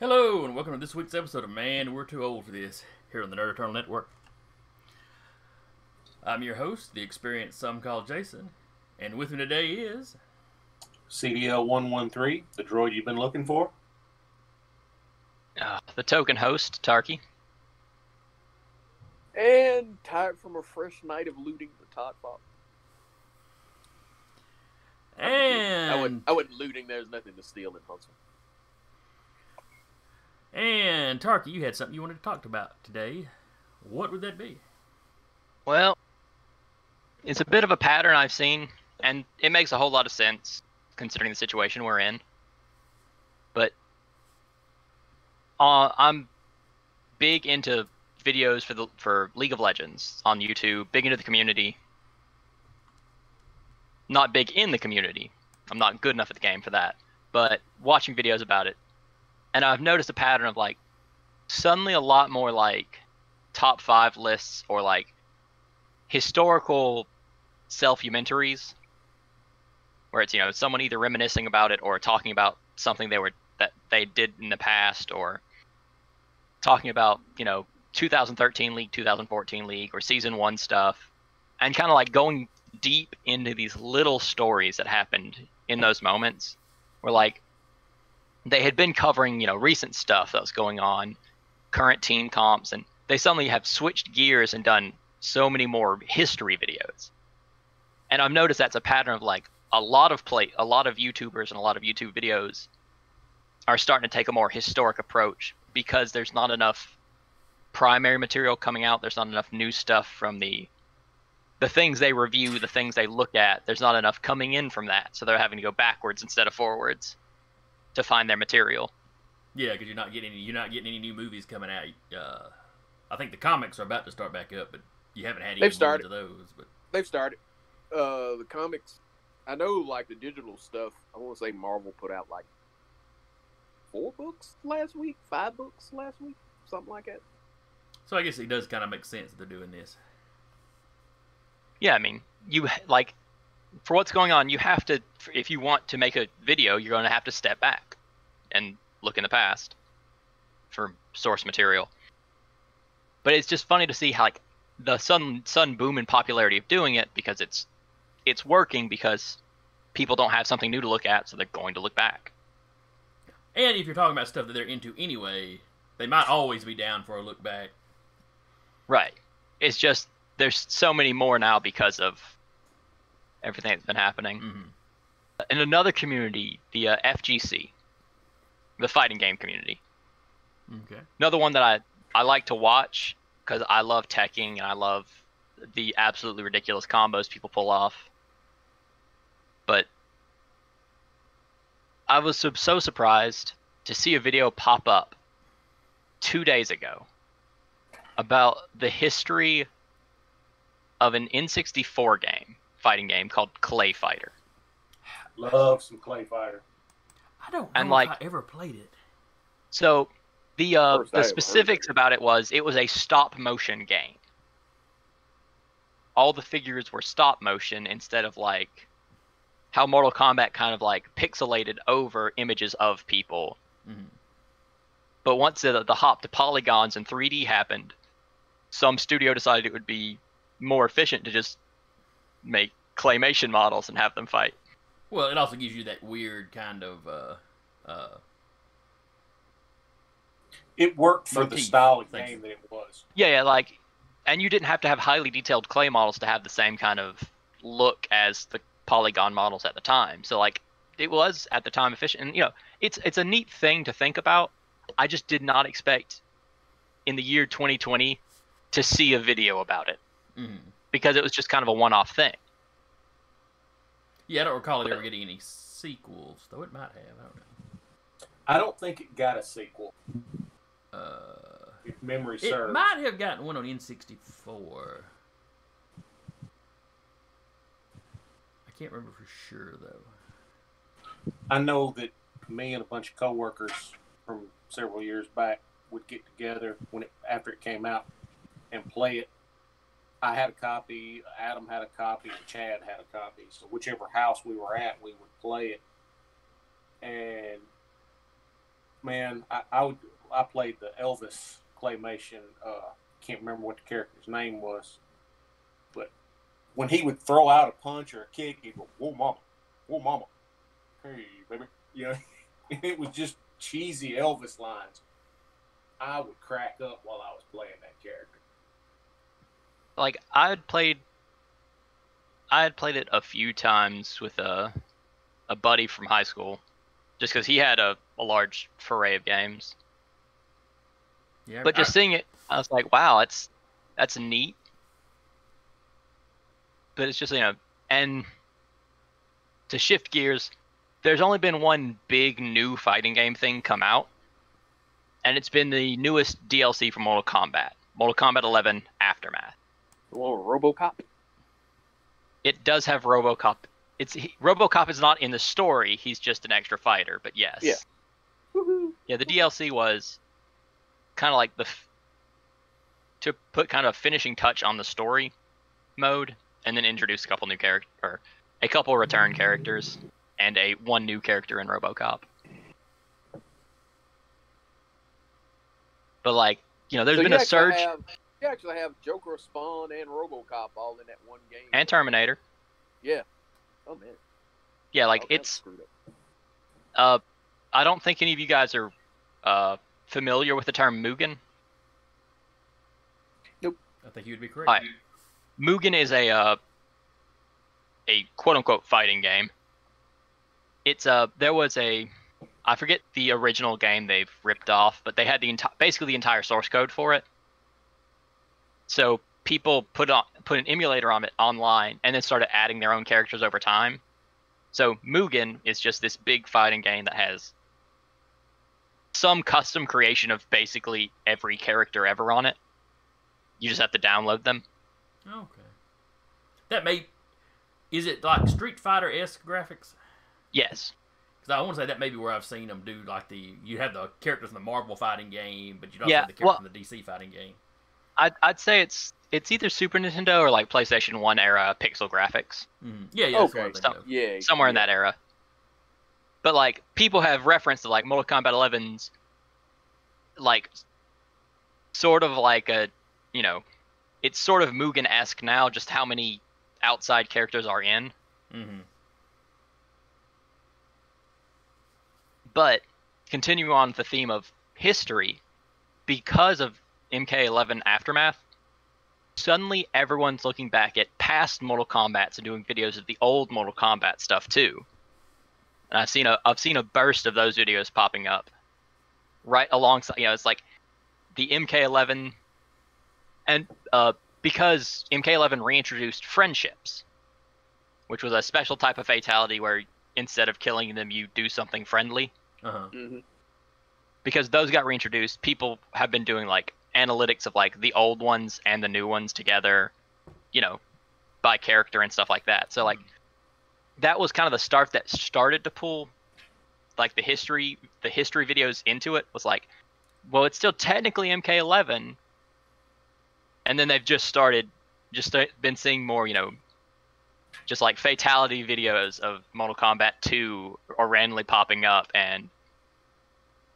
Hello, and welcome to this week's episode of Man, We're Too Old for This, here on the Nerd Eternal Network. I'm your host, the experienced some call Jason, and with me today is... CDL-113, the droid you've been looking for. The token host, Tarky. And tired from a fresh night of looting the Todd Fox. And... I went looting. There's nothing to steal in Huntsville. And, Tarky, you had something you wanted to talk about today. What would that be? Well, it's a bit of a pattern I've seen, and it makes a whole lot of sense considering the situation we're in. But I'm big into videos for League of Legends on YouTube, big into the community. Not big in the community. I'm not good enough at the game for that. But watching videos about it. And I've noticed a pattern of suddenly a lot more top 5 lists or historical self-commentaries where it's, someone either reminiscing about it or talking about something that they did in the past, or talking about, 2013 League, 2014 League, or Season 1 stuff, and kind of going deep into these little stories that happened in those moments where they had been covering, recent stuff that was going on, current team comps, and they suddenly have switched gears and done so many more history videos. And I've noticed that's a pattern of a lot of YouTubers and a lot of YouTube videos are starting to take a more historic approach because there's not enough primary material coming out. There's not enough new stuff from the things they review, the things they look at. There's not enough coming in from that, so they're having to go backwards instead of forwards to find their material. Yeah, because you're not getting any new movies coming out. I think the comics are about to start back up, but you haven't had any of those. But they've started. The comics, I know, the digital stuff. I want to say Marvel put out 4 books last week, 5 books last week, something like that. So I guess it does kind of make sense that they're doing this. Yeah, I mean, you for what's going on, you have to, if you want to make a video, you're going to have to step back and look in the past for source material. But it's just funny to see how the sudden boom in popularity of doing it, because it's working, because people don't have something new to look at, so they're going to look back. And if you're talking about stuff that they're into anyway, they might always be down for a look back. Right. It's just there's so many more now because of everything that's been happening. Mm-hmm. In another community, the FGC, the fighting game community. Okay. Another one that I like to watch because I love teching and I love the absolutely ridiculous combos people pull off. But I was so surprised to see a video pop up 2 days ago about the history of an N64 fighting game called Clay Fighter. Love some Clay Fighter. I don't know if I ever played it. So the specifics about it was a stop motion game. All the figures were stop motion instead of how Mortal Kombat kind of pixelated over images of people. Mm-hmm. But once the hop to polygons and 3D happened, some studio decided it would be more efficient to just make claymation models and have them fight. Well, it also gives you that weird kind of it worked for the style of game that it was. Yeah, and you didn't have to have highly detailed clay models to have the same kind of look as the polygon models at the time. So it was at the time efficient, and it's a neat thing to think about. I just did not expect in the year 2020 to see a video about it. Mm-hmm. Because it was just kind of a one-off thing. Yeah, I don't recall it ever getting any sequels, though it might have. I don't know. I don't think it got a sequel. If memory serves. It might have gotten one on N64. I can't remember for sure, though. I know that me and a bunch of coworkers from several years back would get together after it came out and play it. I had a copy, Adam had a copy, and Chad had a copy. So whichever house we were at, we would play it. And man, I played the Elvis claymation. Can't remember what the character's name was, but when he would throw out a punch or a kick, he'd go, "Whoa, mama, hey, baby," you know. It was just cheesy Elvis lines. I would crack up while I was playing that character. Like I had played it a few times with a buddy from high school, just because he had a large foray of games. Yeah, But just seeing it, I was like, wow, that's neat. But it's just, you know, and to shift gears, there's only been one big new fighting game thing come out, and it's been the newest DLC for Mortal Kombat 11 Aftermath. Well, RoboCop. It does have RoboCop. RoboCop is not in the story. He's just an extra fighter. But yes. Yeah. Woohoo. Yeah. The DLC was kind of like to put kind of a finishing touch on the story mode, and then introduce a couple new a couple return characters, and one new character in RoboCop. But like, you know, there's been a surge. You actually have Joker, Spawn, and RoboCop all in that one game. And Terminator. Yeah. Oh man. Yeah, like it's. I don't think any of you guys are familiar with the term Mugen. Nope. I think you would be correct. Right. Mugen is a quote unquote fighting game. It's there was I forget the original game they've ripped off, but they had basically the entire source code for it. So people put an emulator on it online and then started adding their own characters over time. So Mugen is just this big fighting game that has some custom creation of basically every character ever on it. You just have to download them. Okay. Is it like Street Fighter-esque graphics? Yes. Because I want to say that may be where I've seen them do like you have the characters in the Marvel fighting game, but you don't have the characters in the DC fighting game. I'd say it's either Super Nintendo or like PlayStation 1 era pixel graphics. Mm-hmm. Yeah. Okay. Somewhere in that era. But like people have referenced to like Mortal Kombat 11's like sort of like a, you know, it's sort of Mugen-esque now, just how many outside characters are in. Mm-hmm. But continuing on with the theme of history, because of MK11 Aftermath, suddenly everyone's looking back at past Mortal Kombats and doing videos of the old Mortal Kombat stuff too. And I've seen a burst of those videos popping up right alongside. You know, it's like the MK11, and because MK11 reintroduced friendships, which was a special type of fatality where instead of killing them, you do something friendly. Uh-huh. Mm-hmm. Because those got reintroduced, people have been doing like analytics of like the old ones and the new ones together, you know, by character and stuff like that. So like that was kind of the start that started to pull like the history videos into it. Was like, well, it's still technically MK11, and then they've just been seeing more, you know, just like fatality videos of Mortal Kombat 2 or randomly popping up, and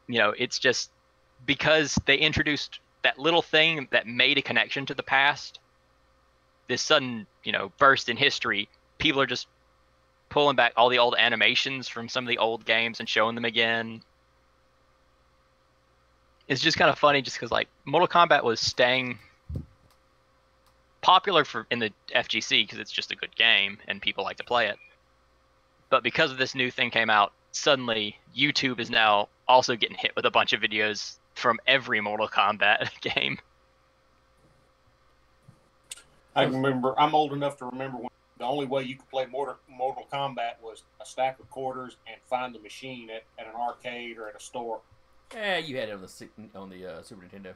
you know, it's just because they introduced that little thing that made a connection to the past, this sudden, you know, burst in history, people are just pulling back all the old animations from some of the old games and showing them again. It's just kind of funny just because like Mortal Kombat was staying popular in the FGC because it's just a good game and people like to play it. But because of this new thing came out, suddenly YouTube is now also getting hit with a bunch of videos from every Mortal Kombat game. I remember, I'm old enough to remember when the only way you could play Mortal Kombat was a stack of quarters and find the machine at an arcade or at a store. Yeah, you had it on the Super Nintendo.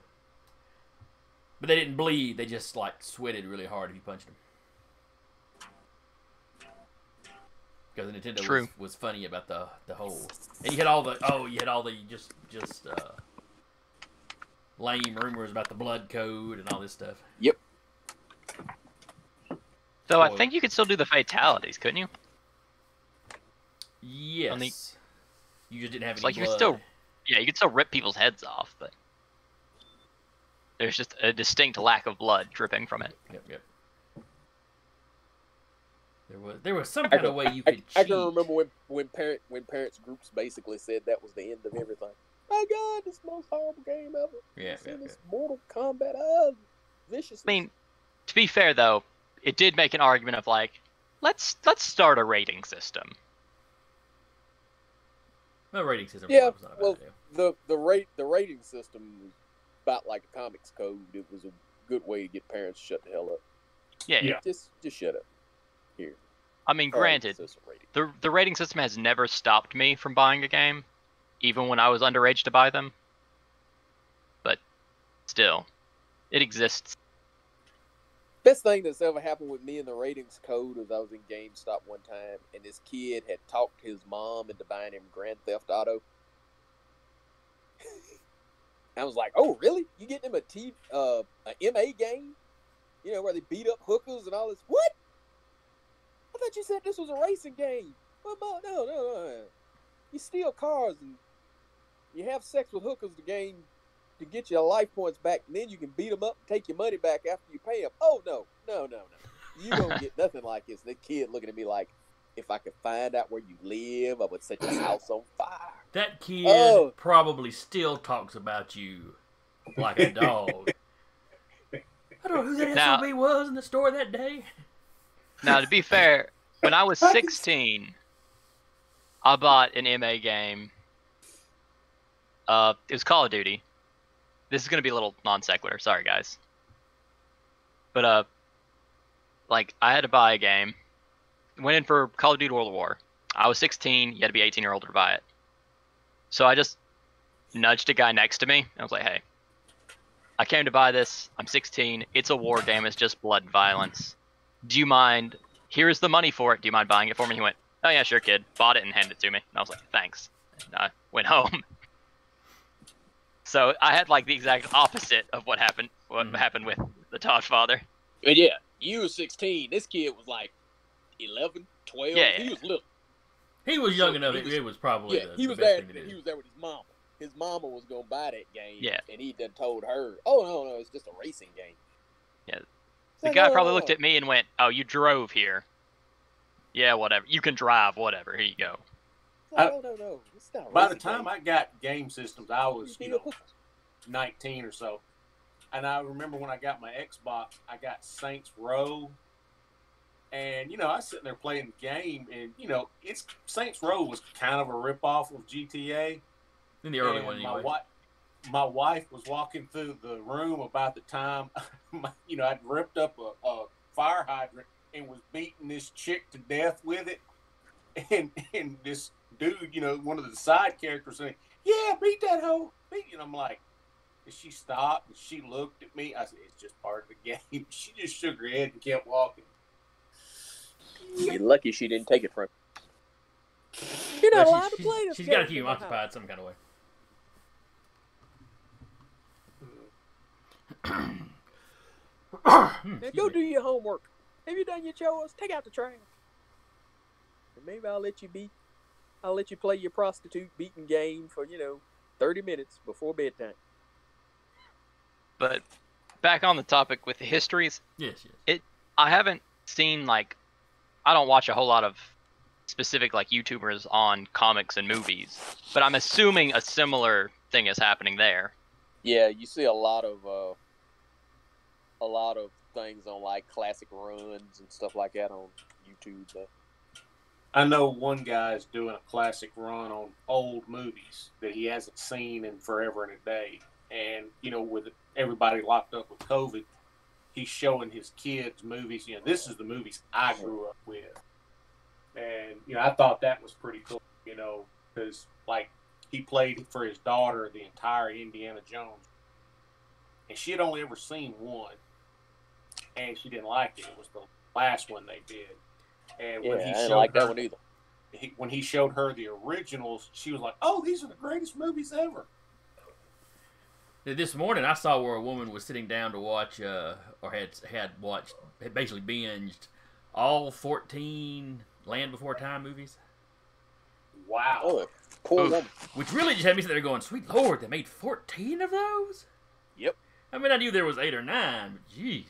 But they didn't bleed, they just like sweated really hard if you punched them. Because the Nintendo was funny about the whole, and you had all the just lame rumors about the blood code and all this stuff. Yep. So I think you could still do the fatalities, couldn't you? Yes. You just didn't have any like blood. Yeah, you can still rip people's heads off, but there's just a distinct lack of blood dripping from it. Yep. There was some kind of way you could cheat. I can remember when parents groups basically said that was the end of everything. My God, this is the most horrible game ever. Yeah. This Mortal Kombat, vicious. I mean, to be fair though, it did make an argument of like, let's start a rating system. No rating system. Yeah, was not a bad idea. the rating system was about like a comics code. It was a good way to get parents to shut the hell up. Yeah. Just shut up. Here. I mean, granted, the rating system has never stopped me from buying a game, even when I was underage to buy them. But still, it exists. Best thing that's ever happened with me in the ratings code is I was in GameStop one time, and this kid had talked his mom into buying him Grand Theft Auto. I was like, "Oh, really? You getting him a MA game? You know, where they beat up hookers and all this? What? I thought you said this was a racing game. Well, no. You steal cars and you have sex with hookers to get your life points back, and then you can beat them up and take your money back after you pay them. Oh, no. You don't get nothing like this." The kid looking at me like, if I could find out where you live, I would set your house on fire. That kid probably still talks about you like a dog. I don't know who that SOB was in the store that day. Now, to be fair, when I was 16, I bought an MA game. It was Call of Duty. This is going to be a little non sequitur. Sorry, guys. But, like, I had to buy a game. Went in for Call of Duty World War. I was 16. You had to be 18 or older to buy it. So I just nudged a guy next to me. I was like, hey, I came to buy this. I'm 16. It's a war game. It's just blood and violence. Do you mind? Here's the money for it. Do you mind buying it for me? He went, oh, yeah, sure, kid. Bought it and handed it to me. And I was like, thanks. And I went home. So I had like the exact opposite of what happened with the Todd father. But yeah, you were 16. This kid was like 11, 12. Yeah. He was little. He was young enough. It was probably he was the best thing to do. He was there with his mama. His mama was gonna buy that game. Yeah. And he done told her, "Oh no, it's just a racing game." Yeah. The guy probably looked at me and went, "Oh, you drove here? Yeah, whatever. You can drive. Whatever. Here you go." No. It's not by the time I got game systems, I was 19 or so. And I remember when I got my Xbox, I got Saints Row. And, I was sitting there playing the game, and, Saints Row was kind of a ripoff of GTA. In the early one, anyway. My wife was walking through the room about the time, I'd ripped up a fire hydrant and was beating this chick to death with it. And this dude, one of the side characters saying, "Yeah, beat that hoe." And I'm like, and she stopped and she looked at me. I said, "It's just part of the game." She just shook her head and kept walking. You're lucky she didn't take it from you. You're not allowed to play this. She's got to keep him occupied some kind of way. Now go do your homework. Have you done your chores? Take out the trash. And maybe I'll let you play your prostitute beating game for 30 minutes before bedtime. But back on the topic with the histories. Yes. I haven't seen I don't watch a whole lot of specific YouTubers on comics and movies, but I'm assuming a similar thing is happening there. Yeah, you see a lot of things on classic runs and stuff like that on YouTube. I know one guy's doing a classic run on old movies that he hasn't seen in forever and a day. And, with everybody locked up with COVID, he's showing his kids movies. This is the movies I grew up with. And, I thought that was pretty cool, because, he played for his daughter the entire Indiana Jones. And she had only ever seen one. And she didn't like it. It was the last one they did. And when he showed that one either. When he showed her the originals, she was like, "Oh, these are the greatest movies ever." This morning, I saw where a woman was sitting down to watch, or had basically binged all 14 Land Before Time movies. Wow. Poor woman. Which really just had me sitting there going, sweet Lord, they made 14 of those? Yep. I mean, I knew there was 8 or 9, but jeez.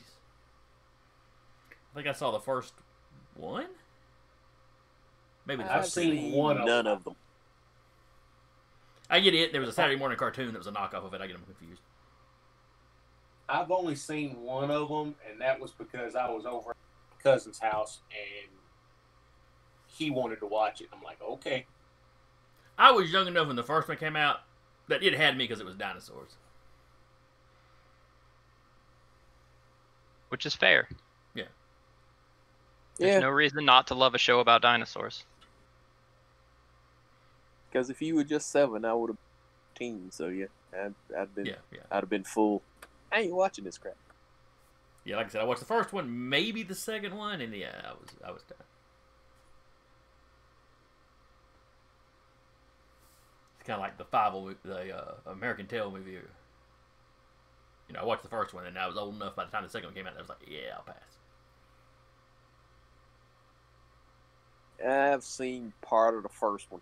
I think I saw the first one? Maybe the I've first seen two. one of None them. of them. I get it. There was a Saturday morning cartoon that was a knockoff of it. I get them confused. I've only seen one of them, and that was because I was over at my cousin's house, and he wanted to watch it. I'm like, okay. I was young enough when the first one came out that it had me because it was dinosaurs. Which is fair. Yeah. There's no reason not to love a show about dinosaurs. Because if you were just 7, I would have been 10. So yeah, I'd have been full. I ain't watching this crap. Yeah, like I said, I watched the first one, maybe the second one, and yeah, I was done. It's kind of like the American Tail movie. You know, I watched the first one, and I was old enough by the time the second one came out. I was like, yeah, I'll pass. I've seen part of the first one,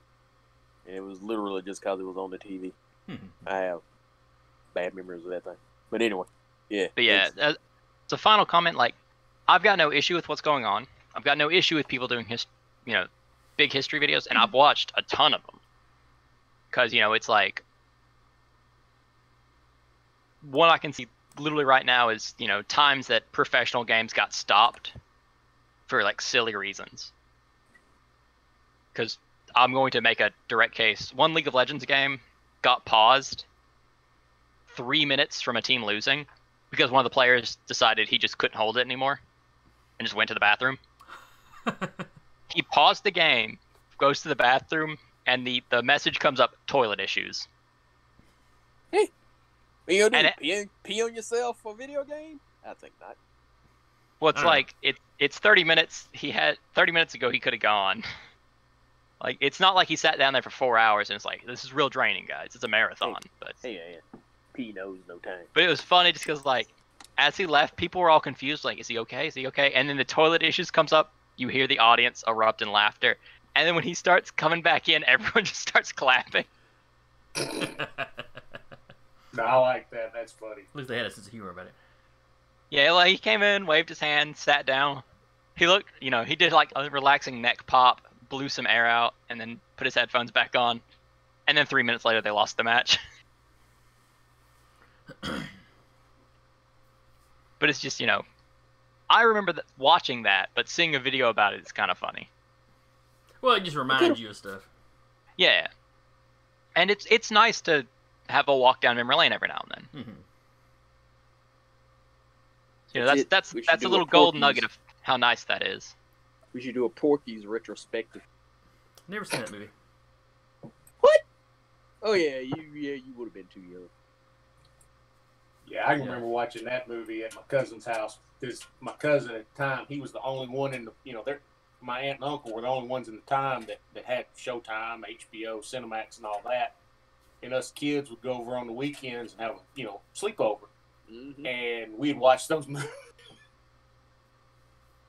and it was literally just because it was on the TV. I have bad memories of that thing. But anyway, yeah. But yeah, as a final comment, like, I've got no issue with what's going on. I've got no issue with people doing big history videos, and I've watched a ton of them. Because, it's like, what I can see literally right now is, times that professional games got stopped for, like, silly reasons. Because I'm going to make a direct case. One League of Legends game got paused 3 minutes from a team losing because one of the players decided he just couldn't hold it anymore and just went to the bathroom. He paused the game, goes to the bathroom, and the message comes up, toilet issues. Hey, you gonna pee on yourself for a video game? I think not. Well, it's like, it's 30 minutes. 30 minutes ago, he could have gone. Like, it's not like he sat down there for 4 hours and it's like, this is real draining, guys. It's a marathon. But P knows no time. But it was funny just because, like, as he left, people were all confused. Like, is he okay? Is he okay? And then the toilet issues comes up. You hear the audience erupt in laughter. And then when he starts coming back in, everyone just starts clapping. No, I like that. That's funny. At least they had a sense of humor about it. Yeah, like, he came in, waved his hand, sat down. He looked, he did, like, a relaxing neck pop, blew some air out, and then put his headphones back on. And then 3 minutes later, they lost the match. But it's just, I remember watching that, but seeing a video about it is kind of funny. Well, it just reminds you of stuff. Yeah. And it's nice to have a walk down memory lane every now and then. Mm-hmm. That's a little gold nugget of how nice that is. We should do a Porky's retrospective. Never seen that movie. What? Oh yeah, you would have been too young. Yeah, I remember watching that movie at my cousin's house because my cousin at the time, he was the only one in the, my aunt and uncle were the only ones in the time that had Showtime, HBO, Cinemax, and all that. And us kids would go over on the weekends and have sleepover, and we'd watch those movies.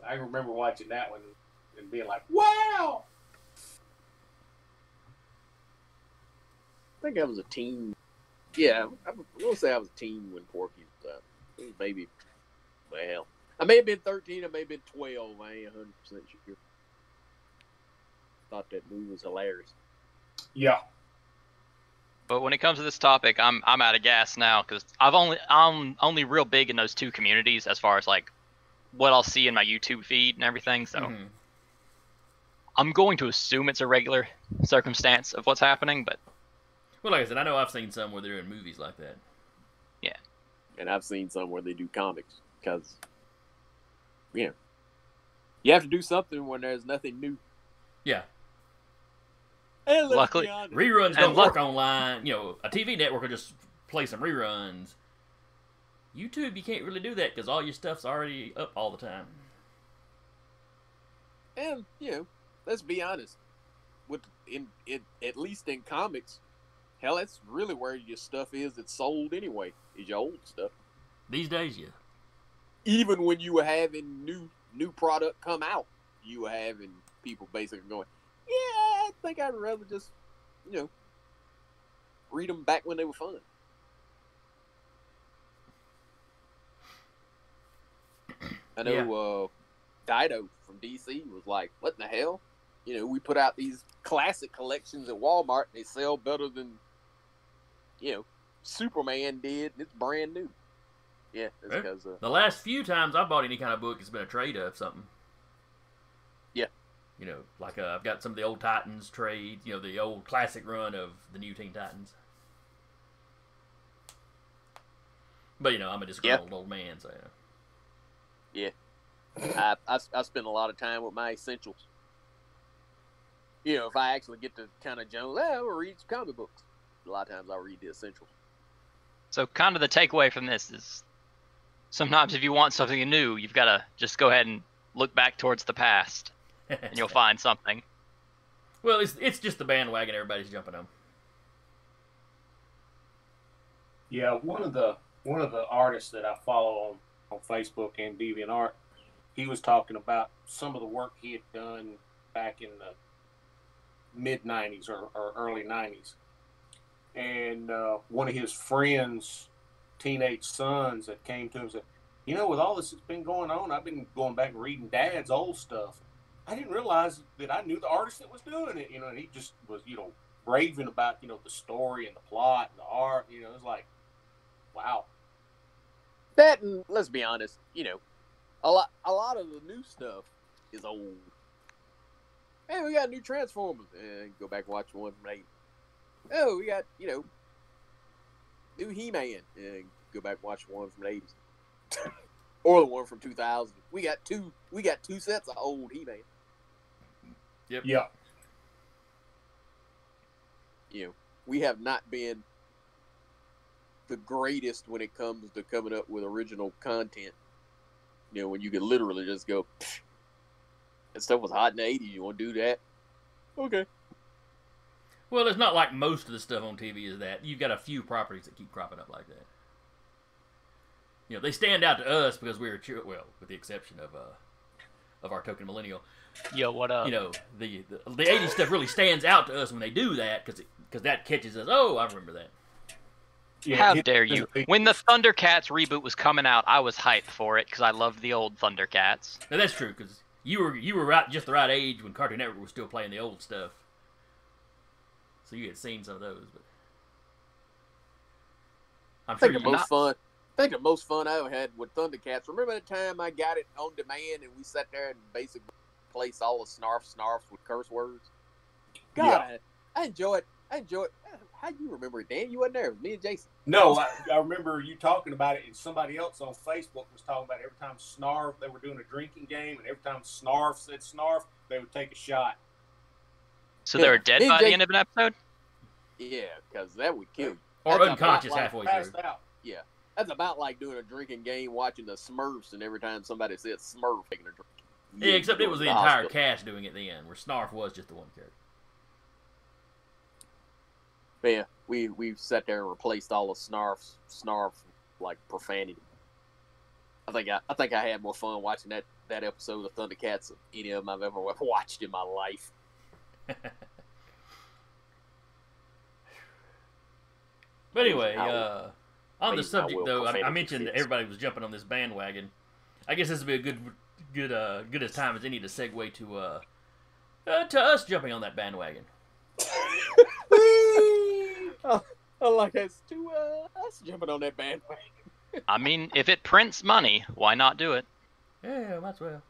I remember watching that one and being like, "Wow!" I think I was a teen. Yeah, I'm gonna say I was a teen when Porky was up. It was maybe, well, I may have been 13, I may have been 12. I ain't 100% sure. Thought that movie was hilarious. Yeah. But when it comes to this topic, I'm out of gas now because I'm only real big in those two communities as far as like what I'll see in my YouTube feed and everything. So I'm going to assume it's a regular circumstance of what's happening, but. Well, like I said, I know I've seen some where they're in movies like that. Yeah. And I've seen some where they do comics because, you have to do something when there's nothing new. Yeah. And luckily, reruns don't work online. A TV network will just play some reruns. YouTube, you can't really do that because all your stuff's already up all the time. And, let's be honest. At least in comics, hell, that's really where your stuff is that's sold anyway, is your old stuff. These days, yeah. Even when you were having new product come out, you were having people basically going, yeah, I think I'd rather just you know, read them back when they were fun. I know Dido from DC was like, what in the hell? You know, we put out these classic collections at Walmart. And they sell better than, you know, Superman did. And it's brand new. Yeah, that's because... the last few times I bought any kind of book, it's been a trade of something. Yeah. You know, like I've got some of the old Titans trade, you know, the old classic run of the new Teen Titans. But, you know, I'm a disgruntled old man, so... Yeah. I spend a lot of time with my essentials. You know, if I actually get to kind of Jones, I'll read some comic books. A lot of times I'll read the essentials. So kind of the takeaway from this is sometimes if you want something new, you've got to just go ahead and look back towards the past, and you'll find something. Well, it's just the bandwagon everybody's jumping on. Yeah, one of the artists that I follow on Facebook and DeviantArt, he was talking about some of the work he had done back in the mid-'90s or early '90s. And one of his friends' teenage sons that came to him and said, you know, with all this that's been going on, I've been going back and reading Dad's old stuff. I didn't realize that I knew the artist that was doing it, you know, and he just was, you know, raving about, you know, the story and the plot and the art, you know, it was like, wow. That, and let's be honest, you know, a lot of the new stuff is old. Hey, we got new Transformers. Go back and watch one from the 80s. Oh, we got, you know, new He-Man. Go back and watch one from the 80s. Or the one from 2000. We got two sets of old He-Man. Yep. Yeah. You know, we have not been the greatest when it comes to coming up with original content. You know, when you could literally just go, that stuff was hot in the 80s. You want to do that? Okay. Well, it's not like most of the stuff on TV is that. You've got a few properties that keep cropping up like that. You know, they stand out to us because we're well, with the exception of our token millennial. Yo, what up? You know, the 80s stuff really stands out to us when they do that because that catches us. Oh, I remember that. Yeah, how dare you? When the Thundercats reboot was coming out, I was hyped for it because I loved the old Thundercats. Now, that's true because you were right, just the right age when Cartoon Network was still playing the old stuff, so you had seen some of those. But I'm sure I think the most fun I ever had with Thundercats. Remember the time I got it on demand and we sat there and basically replaced all the snarfs with curse words? God, yeah. I enjoy it. How do you remember it, Dan? You wasn't there. It was me and Jason. No, I remember you talking about it, and somebody else on Facebook was talking about it. Every time Snarf, they were doing a drinking game, and every time Snarf said Snarf, they would take a shot. So they were dead by the end of an episode? Yeah, because that would kill you. Or that's unconscious halfway through. Out. Yeah. That's about like doing a drinking game, watching the Smurfs, and every time somebody said Smurf, taking a drink. Yeah, except it was the entire cast doing it then, where Snarf was just the one character. But yeah, we sat there and replaced all the Snarf like profanity. I think I had more fun watching that episode of Thundercats than any of them I've ever watched in my life. But anyway, on the subject though, I mentioned that everybody was jumping on this bandwagon. I guess this would be a good as time as any to segue to us jumping on that bandwagon. I like us to us jumping on that bandwagon. I mean, if it prints money, why not do it? Yeah, might as well.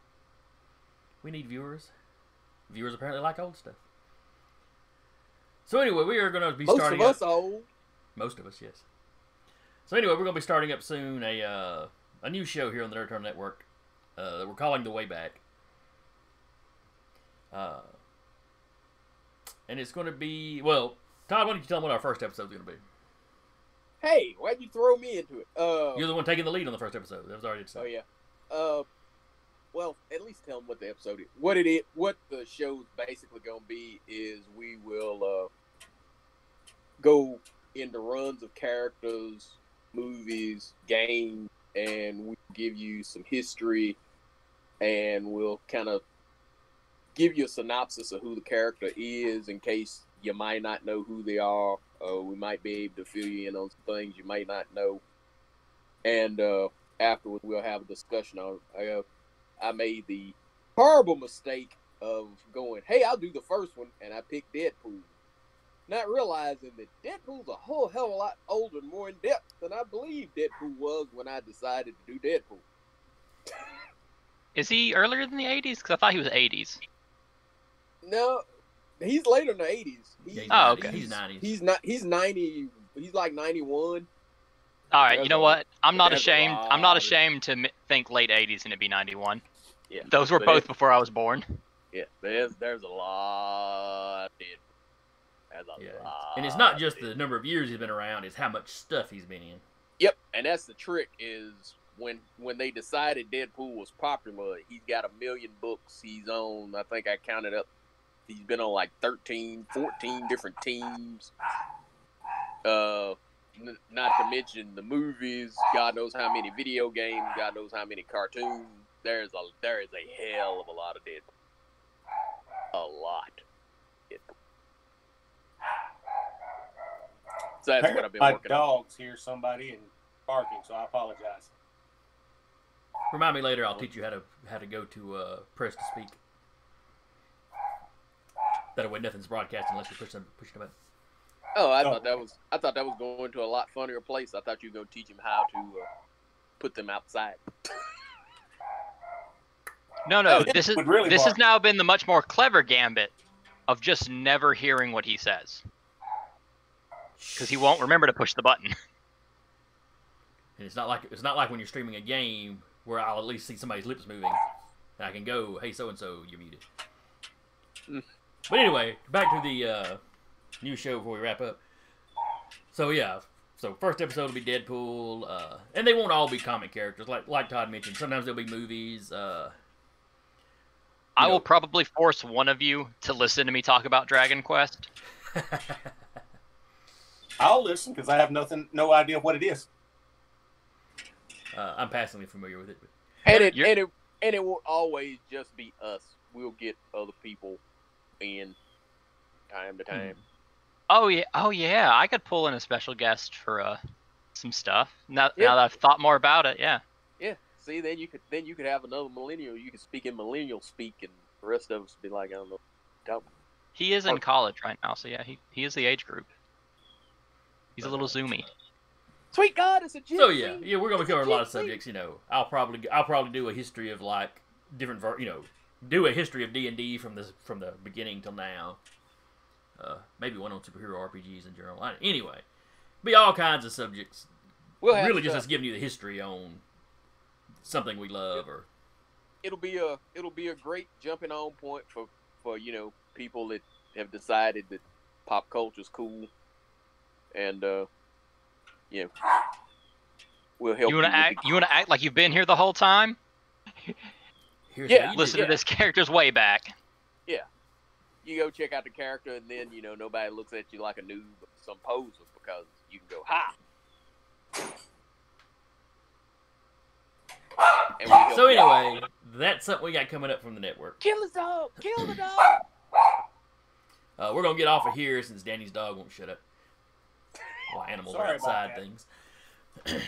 We need viewers. Viewers apparently like old stuff. So anyway, we are going to be starting. Most of us old. Most of us, yes. So anyway, we're going to be starting up soon a new show here on the Nerd Turn Network that we're calling The Way Back. And it's going to be, well, Todd, why don't you tell them what our first episode is going to be? Hey, why'd you throw me into it? You're the one taking the lead on the first episode. That was already decided. Oh, yeah. Well, at least tell them what the episode is. What the show's basically going to be is we will go into runs of characters, movies, games, and we give you some history, and we'll kind of give you a synopsis of who the character is in case you might not know who they are. We might be able to fill you in on some things you might not know. And afterwards, we'll have a discussion on it. I made the horrible mistake of going, hey, I'll do the first one, and I picked Deadpool. Not realizing that Deadpool's a whole hell of a lot older and more in-depth than I believe Deadpool was when I decided to do Deadpool. Is he earlier than the 80s? Because I thought he was 80s. No, he's later in the 80s. Oh, okay. He's 90s. He's 90. He's like 91. All right, you know what? I'm not There's a ashamed. lot I'm not of- ashamed to think late 80s and it be 91. Yeah, Those were but both before I was born. Yeah, there's a lot. There's a Yeah. lot. And it's not just the number of years he's been around; it's how much stuff he's been in. Yep, and that's the trick is when they decided Deadpool was popular, he's got 1 million books. He's on, I think I counted up, he's been on like 13, 14 different teams. Not to mention the movies, God knows how many video games, God knows how many cartoons. There is a hell of a lot of Deadpool. A lot. Deadpool. So that's what I've been My working on. dogs hear somebody and barking, so I apologize. Remind me later. I'll teach you how to go to press to speak. That way, nothing's broadcast unless you push the button. Oh, I thought that was going to a lot funnier place. I thought you were going to teach him how to put them outside. No, It this would really has bark. now been the much more clever gambit of just never hearing what he says. Because he won't remember to push the button. And it's not like when you're streaming a game where I'll at least see somebody's lips moving, and I can go, "Hey, so and so, you're muted." But anyway, back to the new show before we wrap up. So yeah, first episode will be Deadpool, and they won't all be comic characters, like Todd mentioned. Sometimes there'll be movies. I will probably force one of you to listen to me talk about Dragon Quest. I'll listen because I have no idea what it is. I'm passingly familiar with it. And it will always just be us. We'll get other people in time to time. Oh yeah, I could pull in a special guest for some stuff. Now that I've thought more about it, yeah. Yeah. See, then you could have another millennial. You could speak in millennial speak, and the rest of us be like, I don't know. He is in college right now, so yeah, he is the age group. He's a little zoomy. Sweet God, it's a Gen So Z. yeah, we're gonna cover a lot of subjects. I'll probably do a history of like different, do a history of D&D from the beginning till now. Maybe one on superhero RPGs in general. Anyway, be all kinds of subjects. We'll have really just stuff. us giving you the history on something we love, or It'll be a great jumping on point for people that have decided that pop culture's cool, and we'll help You wanna act like you've been here the whole time? here's Yeah, how you Listen do to it. this character's way back. You go check out the character, and then nobody looks at you like a noob or some poser because you can go hi. And we help So you out. anyway, that's something we got coming up from the network. Kill the dog! Kill the dog! We're gonna get off of here since Danny's dog won't shut up. Well, animals Sorry are about outside that. things.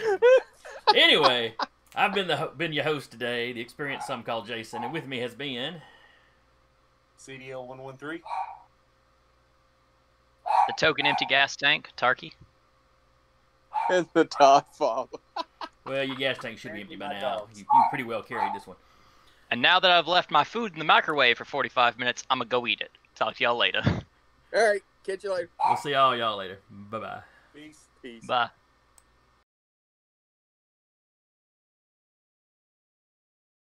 Anyway, I've been your host today, the experienced some call Jason, and with me has been CDL 113. The token empty gas tank, Tarky. And the dog father. well, your gas tank should be empty by My now. dogs. You pretty well carried this one. And now that I've left my food in the microwave for 45 minutes, I'm gonna go eat it. Talk to y'all later. All right, catch you later. We'll see all y'all later. Bye bye. Peace. Peace. Bye.